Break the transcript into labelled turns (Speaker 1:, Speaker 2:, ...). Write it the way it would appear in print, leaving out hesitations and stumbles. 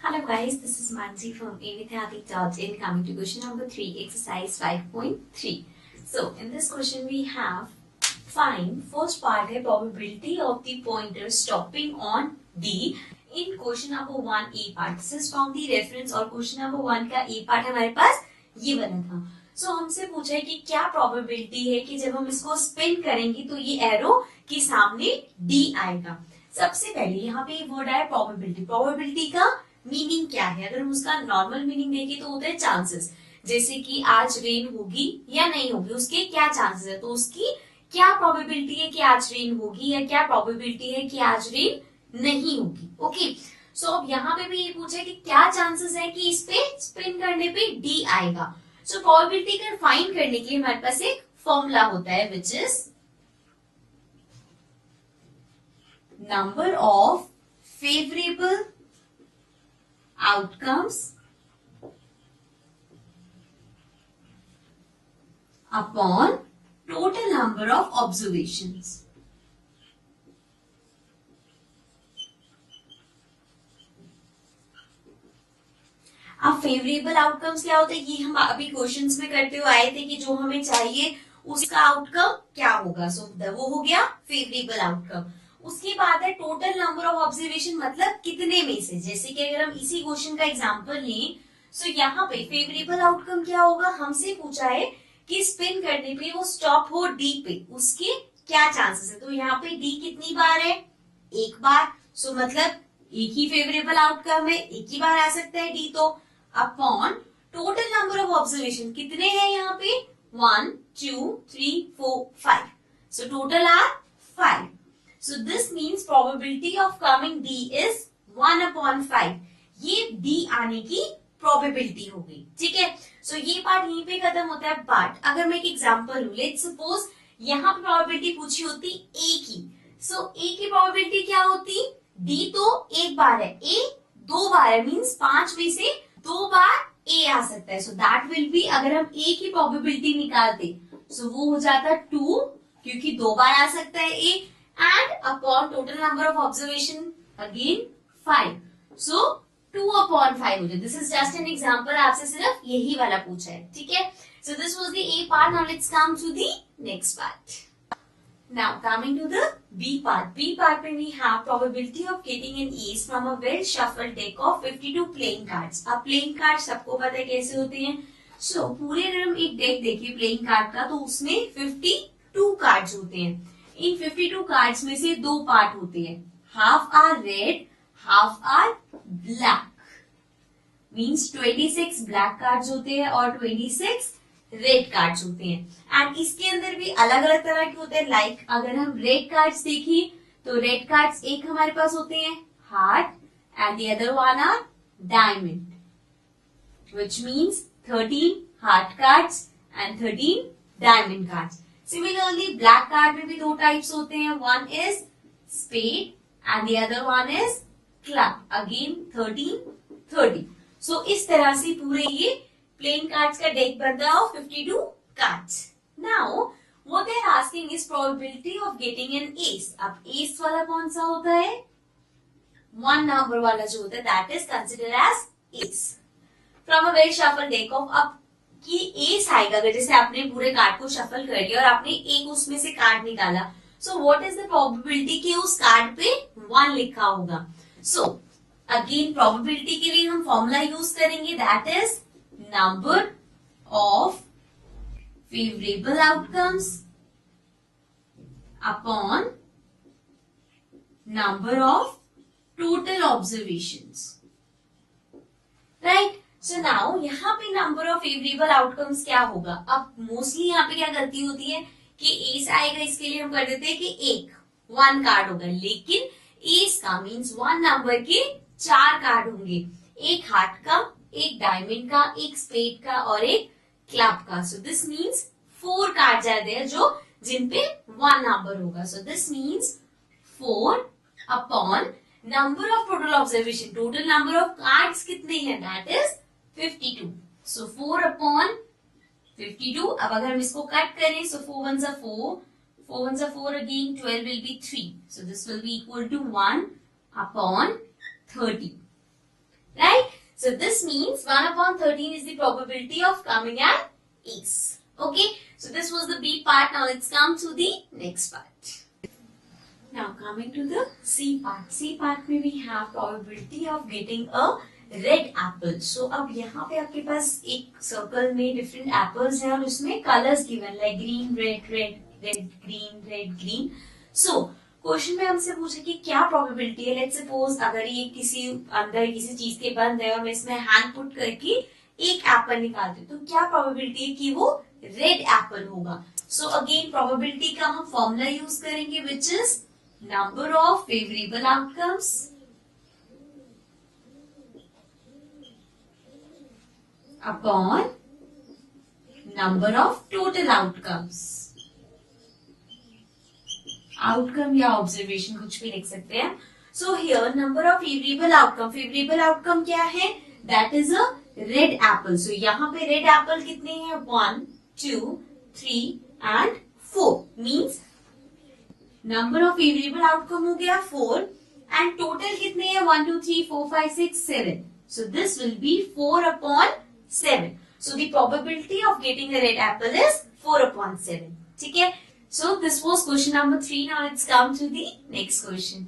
Speaker 1: Hello guys, this is Mansi from avidhyati.in. Coming to question number 3, exercise 5.3. So in this question we have find first part है probability of the pointer stopping on D in question number 1 A part. This is from the reference और question number 1 का A part हमारे पास ये बना था. So हमसे पूछा है कि क्या probability है कि जब हम इसको spin करेंगे तो ये arrow के सामने D आएगा. सबसे पहले यहाँ पे वर्ड आया probability. probability का मीनिंग क्या है? अगर हम उसका नॉर्मल मीनिंग देखें तो होता है चांसेस. जैसे कि आज रेन होगी या नहीं होगी, उसके क्या चांसेस है, तो उसकी क्या प्रोबेबिलिटी है कि आज रेन होगी या क्या प्रोबेबिलिटी है कि आज रेन नहीं होगी. ओके, सो अब यहाँ पे भी ये पूछा कि क्या चांसेस है कि इस पे स्पिन करने पे डी आएगा. सो प्रोबेबिलिटी का फाइंड करने के लिए हमारे पास एक फॉर्मूला होता है which is number of favourable outcomes upon total number of observations. अब फेवरेबल आउटकम्स क्या होते हैं, ये हम अभी क्वेश्चंस में करते हुए आए थे कि जो हमें चाहिए उसका आउटकम क्या होगा. सो वो हो गया फेवरेबल आउटकम. उसके बाद है टोटल नंबर ऑफ ऑब्जर्वेशन, मतलब कितने में से. जैसे कि अगर हम इसी क्वेश्चन का एग्जांपल लें, सो यहाँ पे फेवरेबल आउटकम क्या होगा, हमसे पूछा है कि स्पिन करने पे वो स्टॉप हो डी पे, उसके क्या चांसेस है. तो यहाँ पे डी कितनी बार है, एक बार. सो मतलब एक ही फेवरेबल आउटकम है, एक ही बार आ सकता है डी. तो upon total number of observation कितने हैं यहाँ पे, 1 2 3 4 5. So total are 5. So this means probability of coming D is 1/5. ये D आने की probability होगी. ठीक है, so ये पार्ट यहीं पे खत्म होता है. बट अगर मैं एक एग्जांपल लूं, लेट्स सपोज यहाँ पे probability पूछी होती A की. so A की probability क्या होती, D तो एक बार है, A 2 बार है, मीन्स 5 में से 2 बार A आ सकता है. so that will be, अगर हम A की probability निकालते so वो हो जाता 2, क्योंकि 2 बार आ सकता है A, and upon total number of observation again 5. So 2/5 हो जाए. This is just an example. आपसे सिर्फ यही वाला पूछा है. ठीक है, so this was the A part. Now let's come to the next part. Now coming to the B part. B part में we have probability of getting an ace from a well shuffled deck of 52 playing cards. अब playing cards सबको पता है कैसे होते हैं. So पूरे अगर हम एक डेक देखें playing card का, तो उसमें 52 कार्ड्स होते हैं. इन 52 कार्ड्स में से 2 पार्ट होते हैं, half are red, half are black. Means 26 black cards होते हैं और 26 रेड कार्ड्स होते हैं. एंड इसके अंदर भी अलग अलग तरह के होते हैं. लाइक अगर हम रेड कार्ड्स देखें तो रेड कार्ड्स एक हमारे पास होते हैं heart and the other one are diamond, which means 13 heart cards and 13 diamond cards. Similarly, black card में भी 2 टाइप्स होते हैं. One is spade and the other one is club. Again 13. So इस तरह से पूरे ये playing cards का deck बनता है 52 cards. Now what they are asking is probability of getting an ace. अब ace वाला कौन सा होता है, 1 number वाला जो होता है, that is considered as ace from a well shuffled deck of. अब कि एस आएगा अगर जैसे आपने पूरे कार्ड को शफल कर लिया और आपने एक उसमें से कार्ड निकाला. So what is the probability कि उस कार्ड पे 1 लिखा होगा. सो अगेन प्रोबेबिलिटी के लिए हम फॉर्मूला यूज करेंगे, that is number of favourable outcomes upon number of total observations. Right. So now यहाँ पे नंबर ऑफ फेवरेबल आउटकम्स क्या होगा. अब मोस्टली यहाँ पे क्या गलती होती है कि एस आएगा, इसके लिए हम कर देते हैं कि 1 कार्ड होगा. लेकिन एस का मीन्स 1 नंबर के 4 कार्ड होंगे, एक हार्ट का, एक डायमंड का, एक स्पेड का और एक क्लब का. सो दिस मीन्स 4 कार्ड जाते हैं जो जिनपे 1 नंबर होगा. So this means 4 upon number of total observation. Total number of cards कितने हैं, दैट इज 52. So 4/52. अब अगर हम इसको कट करें, so 4 1s are 4, 4 1s are 4 again, 12 will be 3. So this will be equal to 1/30. Right? So this means 1 upon 13 is the probability of coming an ace. Okay, so this was the B part. Now let's come to the next part. Now coming to the C part. C part में we have probability of getting a red apple. So अब यहाँ पे आपके पास एक circle में different apples हैं और उसमें colors given like green, red, green, red, green. So question में हमसे पूछे कि क्या प्रोबेबिलिटी है. लेट्स सपोज अगर ये किसी अंदर किसी चीज के बंद है और मैं इसमें हैंड पुट करके एक एप्पल निकालती हूँ, तो क्या प्रोबेबिलिटी है कि वो रेड एप्पल होगा. सो अगेन प्रोबेबिलिटी का हम फॉर्मूला यूज करेंगे which is number of favourable outcomes upon number of total outcomes. Outcome या ऑब्जर्वेशन कुछ भी लिख सकते हैं. So here number of favourable outcome. Favourable outcome क्या है? That is a red Apple. सो यहाँ पे रेड एप्पल कितने हैं? 1, 2, 3 and 4. Means number of favourable outcome हो गया 4 एंड टोटल कितने हैं? 1, 2, 3, 4, 5, 6, 7. So this will be 4 upon 7. So the probability of getting a red apple is 4 upon 7. ठीक है. So this was question number 3. Now let's come to the next question.